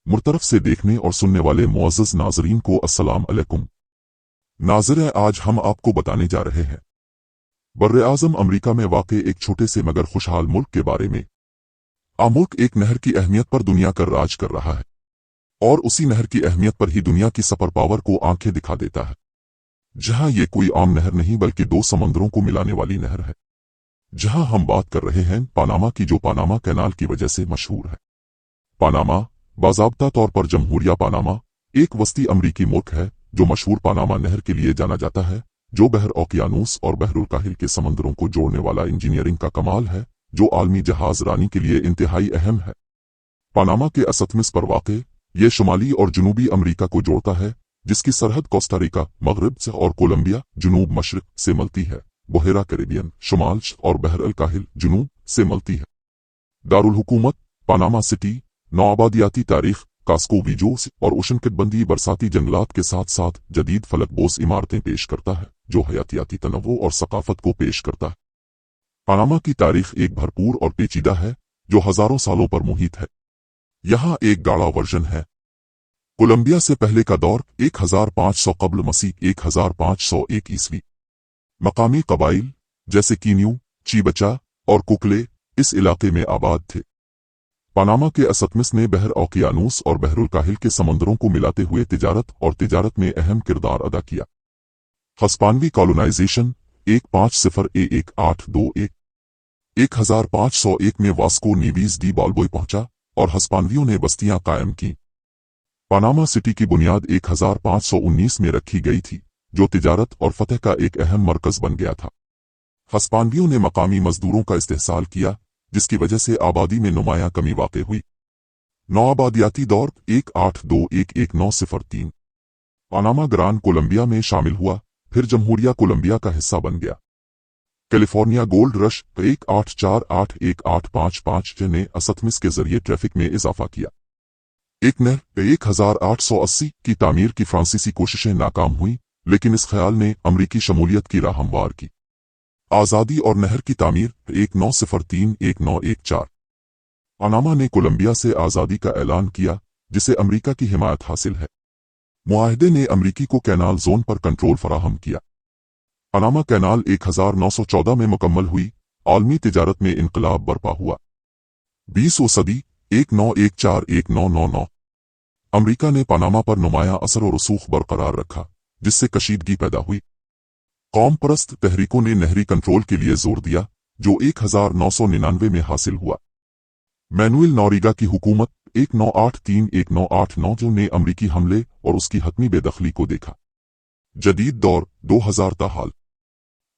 मुर्तरफ से देखने और सुनने वाले मुअज़्ज़ज़ नाज़रीन को अस्सलाम अलैकुम। नाज़रीन, आज हम आपको बताने जा रहे हैं बर्र-ए-आज़म अमरीका में वाक़े एक छोटे से मगर खुशहाल मुल्क के बारे में। मुल्क एक नहर की अहमियत पर दुनिया का राज कर रहा है और उसी नहर की अहमियत पर ही दुनिया की सुपर पावर को आंखें दिखा देता है। जहां ये कोई आम नहर नहीं बल्कि दो समंदरों को मिलाने वाली नहर है। जहां हम बात कर रहे हैं पनामा की, जो पनामा कैनाल की वजह से मशहूर है। पनामा बाज़ाब्ता तौर पर जमहूरिया पनामा एक वस्ती अमरीकी मुल्क है जो मशहूर पनामा नहर के लिए जाना जाता है, जो बहर ओकियानूस और बहरुल काहिल के समंदरों को जोड़ने वाला इंजीनियरिंग का कमाल है, जो आलमी जहाज रानी के लिए इंतहाई अहम है। पनामा के असतमिस पर वाक़े ये शुमाली और जनूबी अमरीका को जोड़ता है, जिसकी सरहद कोस्टा रिका मगरब से और कोलंबिया जनूब मशरिक से मिलती है। बहेरा कैरिबियन शुमाल और बहर अल काहिल जनूब से मिलती है। दारुल हुकूमत पनामा सिटी नौआबादियाती तारीख, कास्को वीजोस और उष्णकटिबंधीय बरसाती जंगलात के साथ साथ जदीद फलकबोस इमारतें पेश करता है, जो हयातियाती तनव्वु और सकाफत को पेश करता है। पनामा की तारीख एक भरपूर और पेचीदा है जो हजारों सालों पर मुहित है। यहाँ एक गाढ़ा वर्जन है। कोलंबिया से पहले का दौर 1500 कब्ल मसीह 1501 ईस्वी। मकामी कबाइल जैसे कीन्यू, चीबचा और कुकले इस इलाके में आबाद थे। पनामा के असतमिस ने बहर ओकियानूस और बहरुल काहिल के समंदरों को मिलाते हुए तिजारत में अहम किरदार अदा किया। हस्पानवी कॉलोनाइजेशन 1501-1821 1501 में वास्को नीवीज डी बाल्बोय पहुंचा और हस्पानवियों ने बस्तियां कायम की। पनामा सिटी की बुनियाद 1519 में रखी गई थी, जो तिजारत और फतह का एक अहम मरकज बन गया था। हस्पानवियों ने मकामी मजदूरों का इस्तेहसाल किया, जिसकी वजह से आबादी में नुमायां कमी वाक़े हुई। नौआबादियाती दौर 1821-1903 पनामा ग्रान कोलंबिया में शामिल हुआ, फिर जमहूरिया कोलंबिया का हिस्सा बन गया। कैलिफोर्निया गोल्ड रश 1848-1855 ने असतमिस के जरिए ट्रैफिक में इजाफा किया। एक नहर 1880 की तामीर की फ्रांसीसी कोशिशें नाकाम हुई, लेकिन इस ख्याल ने अमरीकी शमूलियत की राह हमवार की। आज़ादी और नहर की तामीर 1903-1914 पनामा ने कोलंबिया से आज़ादी का ऐलान किया, जिसे अमरीका की हिमायत हासिल है। मुआहदे ने अमरीकी को कैनाल जोन पर कंट्रोल फराहम किया। पनामा कैनाल 1914 में मुकम्मल हुई। आलमी तिजारत में इनकलाब बरपा हुआ। 20वीं सदी 1914-1999 अमरीका ने पनामा पर नुमायां असर और रसूख बरकरार रखा, जिससे कशीदगी पैदा हुई। कौम परस्त तहरीकों ने नहरी कंट्रोल के लिए जोर दिया, जो 1999 में हासिल हुआ। मैनुएल नोरिगा की हुकूमत 1983-1989 ने अमरीकी हमले और उसकी हतमी बेदखली को देखा। जदीद दौर 2000 ताहाल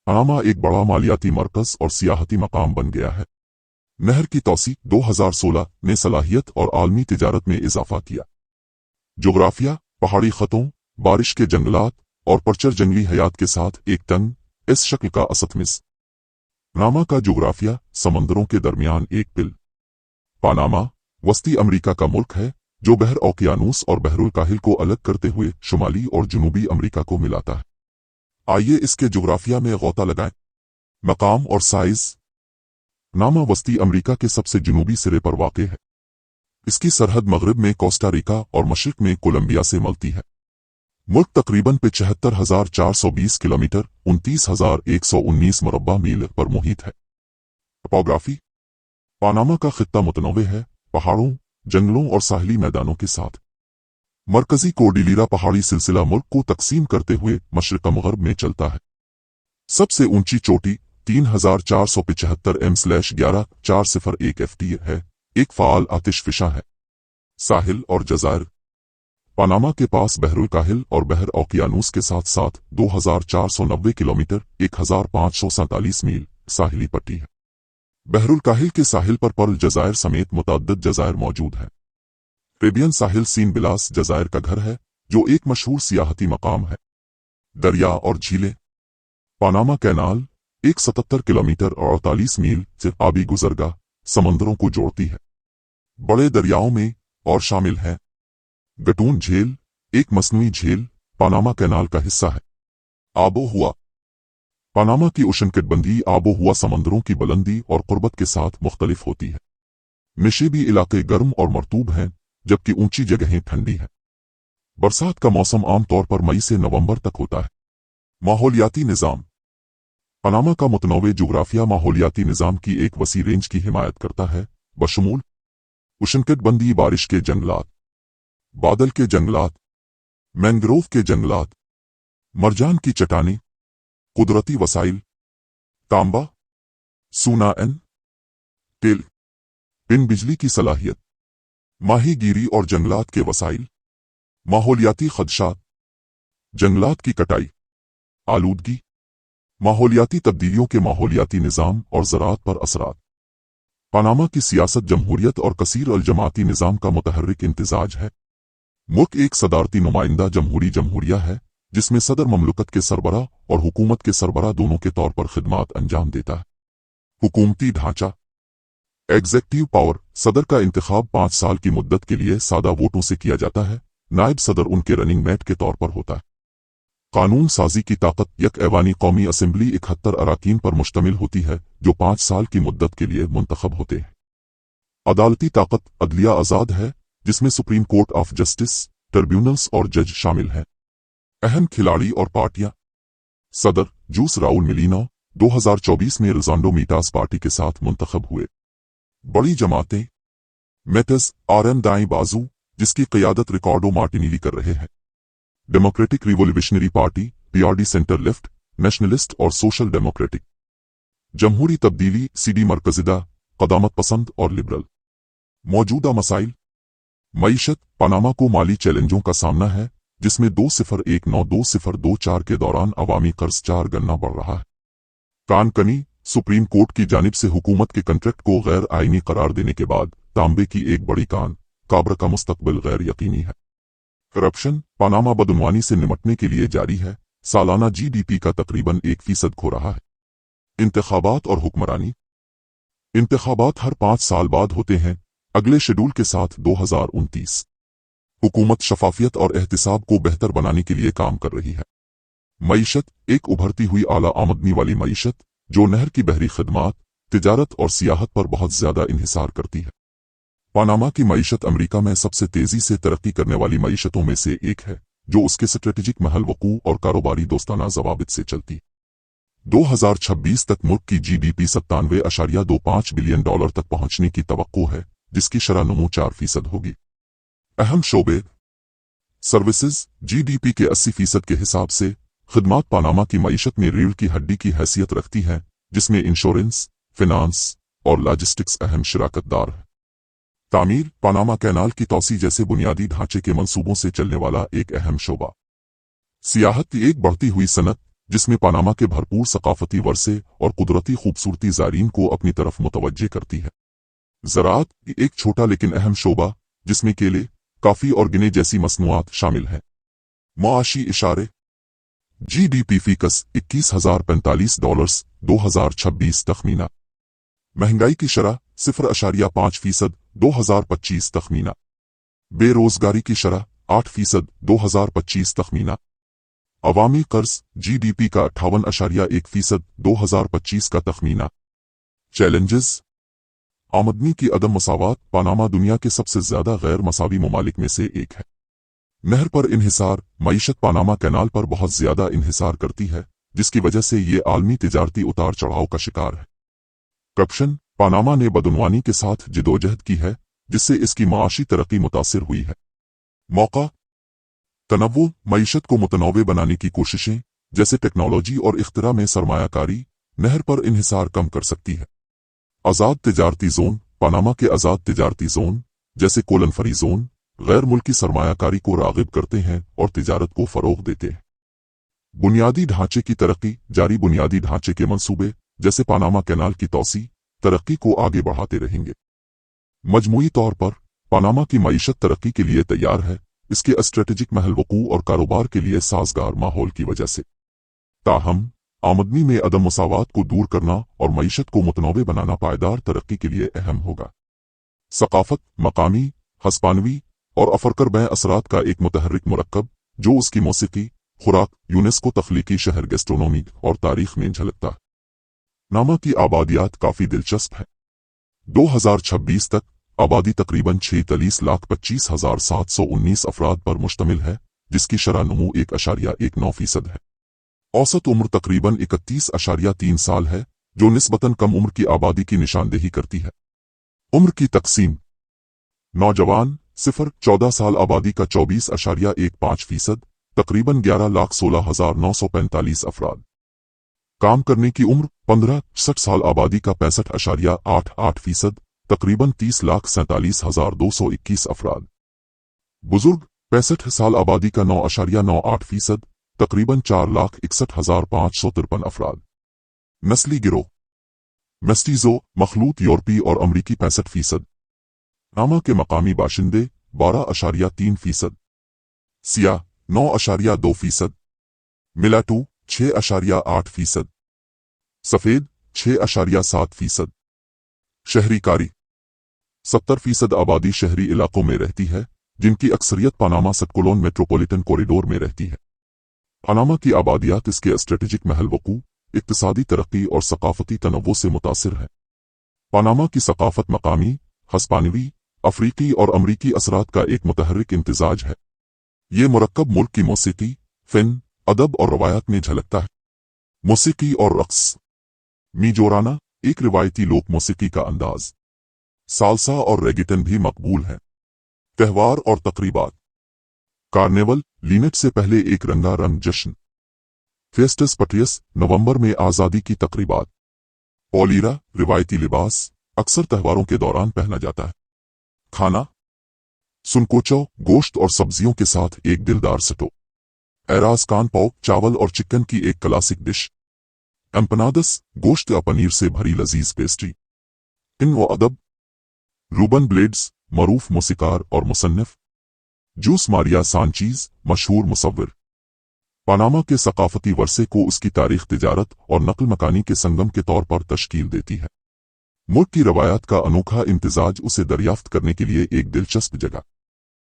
पनामा एक बड़ा मालियाती मरकज और सियाहती मकाम बन गया है। नहर की तौसी 2016 ने सलाहियत और आलमी तिजारत में इजाफा किया। जोग्राफिया पहाड़ी खतों, बारिश के जंगलात और परचर जंगली हयात के साथ एक तंग इस शक्ल का असतमिस। पनामा का जोग्राफिया समंदरों के दरमियान एक पिल। पनामा वस्ती अमरीका का मुल्क है जो बहर ओकियानूस और बहरुल काहिल को अलग करते हुए शुमाली और जनूबी अमरीका को मिलाता है। आइए इसके जोग्राफिया में गौता लगाएं। मकाम और साइज। पनामा वस्ती अमरीका के सबसे जनूबी सिरे पर वाक़े है। इसकी सरहद मगरब में कोस्टा रिका और मशरिक में कोलंबिया से मिलती है। मुल्क तकरीबन 75,420 किलोमीटर 29,119 मुरब्बा मील पर मुहित है। टोपोग्राफी पनामा का खित्ता मुतनव्वे है, पहाड़ों, जंगलों और साहली मैदानों के साथ। मरकजी कोर्डिलीरा पहाड़ी सिलसिला मुल्क को तकसीम करते हुए मशरिक मगरब में चलता है। सबसे ऊंची चोटी 3475 m/11-401 ft है, एक फाल आतिशफिशा है। साहिल और जज़ायर पनामा के पास बहरुल काहिल और बहर ओकियानूस के साथ साथ 2490 किलोमीटर 1547 मील साहिली पट्टी है। बहरुल काहिल के साहिल पर पर्ल जज़ायर समेत मुतअद्दिद जज़ायर मौजूद हैं। कैरिबियन साहिल सीन बिलास जज़ायर का घर है, जो एक मशहूर सियाहती मकाम है। दरिया और झीलें पनामा कैनाल 177 किलोमीटर और 48 मील से आबी गुजरगा समंदरों को जोड़ती है। बड़े दरियाओं में और शामिल हैं गटून झील, एक मसनूई झील पनामा कैनाल का हिस्सा है। आबो हुआ पनामा की उष्णकटिबंधीय आबो हुआ समंदरों की बुलंदी और कुर्बत के साथ मुख्तलिफ होती है। मिशेबी इलाके गर्म और मरतूब हैं, जबकि ऊंची जगहें ठंडी हैं। बरसात का मौसम आमतौर पर मई से नवंबर तक होता है। माहौलियाती निज़ाम। पनामा का मुतनव्वे जुग्राफिया माहौलियाती निज़ाम की एक वसी रेंज की हिमायत करता है, बशमूल उष्णकटिबंधीय बारिश के जंगलात, बादल के जंगलात, मैंग्रोव के जंगलात, मरजान की चट्टानें, कुदरती वसाइल, तांबा, सोना तेल, इन बिजली की सलाहियत, माहीगीरी और जंगलात के वसाइल, माहौलियाती खदशात, जंगलात की कटाई, आलूदगी, माहौलियाती तब्दीलियों के माहौलियाती निज़ाम और ज़राअत पर असरात। पनामा की सियासत जमहूरियत और कसीर अल जमाती निज़ाम का मुतहर्रिक इम्तिजाज है। मुल्क एक सदारती नुमाइंदा जमहूरिया है, जिसमें सदर ममलकत के सरबराह और हुकूमत के सरबराह दोनों के तौर पर खिदमात अंजाम देता है। हुकूमती ढांचा। Executive power. सदर का इंतखाब 5 साल की मुद्दत के लिए सादा वोटों से किया जाता है। नायब सदर उनके रनिंग मेट के तौर पर होता है। कानून साजी की ताकत। यक ऐवानी कौमी असेंबली 71 अराकीन पर मुश्तमिल होती है, जो 5 साल की मुद्दत के लिए मुंतखब होते हैं। अदालती ताकत। अदलिया आज़ाद है, जिसमें supreme court of justice, tribunals और जज शामिल हैं। अहम खिलाड़ी और पार्टियां। सदर जूस राउल मिलीनो 2024 में रिज़ांडो मीटास पार्टी के साथ मुंतखब हुए। बड़ी जमातें। मेटस आरएम दाएं बाजू, जिसकी क़यादत रिकार्डो मार्टिनेली कर रहे हैं। Democratic revolutionary party PRD centre left, nationalist और सोशल डेमोक्रेटिक। जमहूरी तब्दीली सीडी मरकज़िदा, क़दामत पसंद और लिबरल। मौजूदा मसाइल। मईशत। पनामा को माली चैलेंजों का सामना है, जिसमें 2019-2024 के दौरान अवामी कर्ज 4 गना बढ़ रहा है। कानकनी। सुप्रीम कोर्ट की जानिब से हुकूमत के कंट्रैक्ट को गैर आईनी करार देने के बाद तांबे की एक बड़ी कान काब्र का मुस्तकबिल गैर यकीनी है। करप्शन। पनामा बदउनवानी से निमटने के लिए जारी है। सालाना जीडीपी का तकरीबन 1% खो रहा है। इंतखाबात और हुक्मरानी। इंतखाबात हर 5 साल बाद होते हैं, अगले शेड्यूल के साथ 2029। हुकूमत शफाफियत और एहतिसाब को बेहतर बनाने के लिए काम कर रही है। मईशत। एक उभरती हुई आला आमदनी वाली मईशत, जो नहर की बहरी खदमात, तिजारत और सियाहत पर बहुत ज्यादा इन्हिसार करती है। पनामा की मईशत अमरीका में सबसे तेजी से तरक्की करने वाली मईशतों में से एक है, जो उसके स्ट्रेटेजिक महल वकू और कारोबारी दोस्ताना जवाबित से चलती है। 2026 तक मुल्क की जीडीपी 97.25 बिलियन डॉलर तक पहुंचने की तवक्को है, जिसकी शरह नमू 4% होगी। अहम शोबे। सर्विसेज। जीडीपी के 80% के हिसाब से खिदमात पनामा की मईशत में रीढ़ की हड्डी की हैसियत रखती हैं, जिसमें इंश्योरेंस, फिनांस और लॉजिस्टिक्स अहम शिराकतदार है। तामीर। पनामा कैनाल की तौसी जैसे बुनियादी ढांचे के मंसूबों से चलने वाला एक अहम शोबा। सियाहत। एक बढ़ती हुई सनत, जिसमें पनामा के भरपूर सकाफती वर्से और कुदरती खूबसूरती ज़ायरीन को अपनी तरफ मुतवज्जे करती है। ज़राअत। एक छोटा लेकिन अहम शोबा, जिसमें केले, काफ़ी और गिने जैसी मसनूआत शामिल हैं। मुआशी इशारे। GDP faeces $21,045 2026 तखमीना। महंगाई की शरह 0.5% 2025 तखमीना। बेरोजगारी की शरह 8% 2025 तखमीना। अवामी कर्ज जीडीपी का 58.1% 2025 का तखमीना। चैलेंजेस। आमदनी की अदम मसावात। पनामा दुनिया के सबसे ज्यादा गैर मसावी ममालिक में से एक है। नहर पर इन्हिसार। मईशत पनामा कैनाल पर बहुत ज्यादा इन्हिसार करती है, जिसकी वजह से ये आलमी तिजारती उतार चढ़ाव का शिकार है। करप्शन। पनामा ने बदउनवानी के साथ जिदोजहद की है, जिससे इसकी माशी तरक्की मुतासिर हुई है। मौका। तनव्वु। मईशत को मुतनव्वे बनाने की कोशिशें, जैसे टेक्नोलॉजी और इख्तिरा में सरमायाकारी, नहर पर इन्हिसार कम कर सकती है। आज़ाद तिजारती जोन। पनामा के आज़ाद तिजारती जोन, जैसे कोलन फ्री जोन, गैर मुल्की सरमायाकारी को राग़िब करते हैं और तिजारत को फ़रोग़ देते हैं। बुनियादी ढांचे की तरक्की। जारी बुनियादी ढांचे के मंसूबे, जैसे पनामा कैनाल की तौसी, तरक्की को आगे बढ़ाते रहेंगे। मजमूई तौर पर पनामा की मईशत तरक्की के लिए तैयार है, इसके स्ट्रेटेजिक महल वकू और कारोबार के लिए साजगार माहौल की वजह से। ताहम आमदनी में अदम मसावात को दूर करना और मईशत को मुतनव्वे बनाना पायदार तरक्की के लिए अहम होगा। सकाफत। मकामी, हस्पानवी और अफरकर बै असरात का एक मुतहर्रिक मुरक्कब, जो उसकी मौसीकी, खुराक, यूनेस्को तख्लीकी शहर गैस्ट्रोनॉमी और तारीख में झलकता है। नामा की आबादियात काफ़ी दिलचस्प है। 2026 तक आबादी तकरीबन 46,25,719 अफराद पर मुश्तमिल है, जिसकी शरह नमू 1.19% है। औसत उम्र तकरीबन 31.3 साल है, जो निस्बतन कम उम्र की आबादी की निशानदेही करती है। उम्र की तकसीम: नौजवान 0-14 साल आबादी का 24.15%, तकरीबन 11,16,945 अफराद। काम करने की उम्र 15-60 साल आबादी का 65.88%, तकरीबन 30,47,221 अफराद। बुजुर्ग 65 साल आबादी का 9.98%, तकरीबन 4,61,553 अफराद। नस्ली गिरोह: मेस्टीजो, मखलूत यूरोपी और अमरीकी 65%, नामा के मकामी बाशिंदे 12.3%, सियाह 9.2%, मिलाटू 6.8%, सफेद 6.7%। शहरी कारी: 70% आबादी शहरी इलाकों में रहती है, जिनकी अक्सरियत पनामा सटकोलोन मेट्रोपॉलिटन कॉरिडोर में रहती है। पनामा की आबादियात इसके स्ट्रेटेजिक महल वकू, इक्तिसादी तरक्की और सकाफती तनव्वुर से मुतासिर है। पनामा की सकाफत मकामी, हस्पानवी, अफ्रीकी और अमरीकी असरात का एक मुतहर्रिक इम्तिजाज है। ये मुरक्कब मुल्क की मौसीकी, फ़िन, अदब और रवायत में झलकता है। मौसीकी और रक्स: मीजोराना, एक रिवायती लोक मौसीकी का अंदाज। सालसा और रेगिटन भी मकबूल है। त्यौहार और तकरीबात: कार्निवल, लीनेट से पहले एक रंगारंग जश्न। फेस्टस पट्रियस, नवंबर में आज़ादी की तकरीबात। पोलीरा, रिवायती लिबास, अक्सर त्योहारों के दौरान पहना जाता है। खाना: सुनकोचो, गोश्त और सब्जियों के साथ एक दिलदार सटो। एराज कान पोक, चावल और चिकन की एक क्लासिक डिश। एम्पनादस, गोश्त या पनीर से भरी लजीज पेस्ट्री। इन व अदब: रूबन ब्लेड्स, मरूफ मौसीकार और मुसन्निफ। जूस मारिया सांचीज, मशहूर मुसव्विर। पनामा के सकाफती वर्से को उसकी तारीख तिजारत और नक्ल मकानी के संगम के तौर पर तश्कील देती है। मुल्क की रवायत का अनोखा इम्तिजाज उसे दरियाफ्त करने के लिए एक दिलचस्प जगह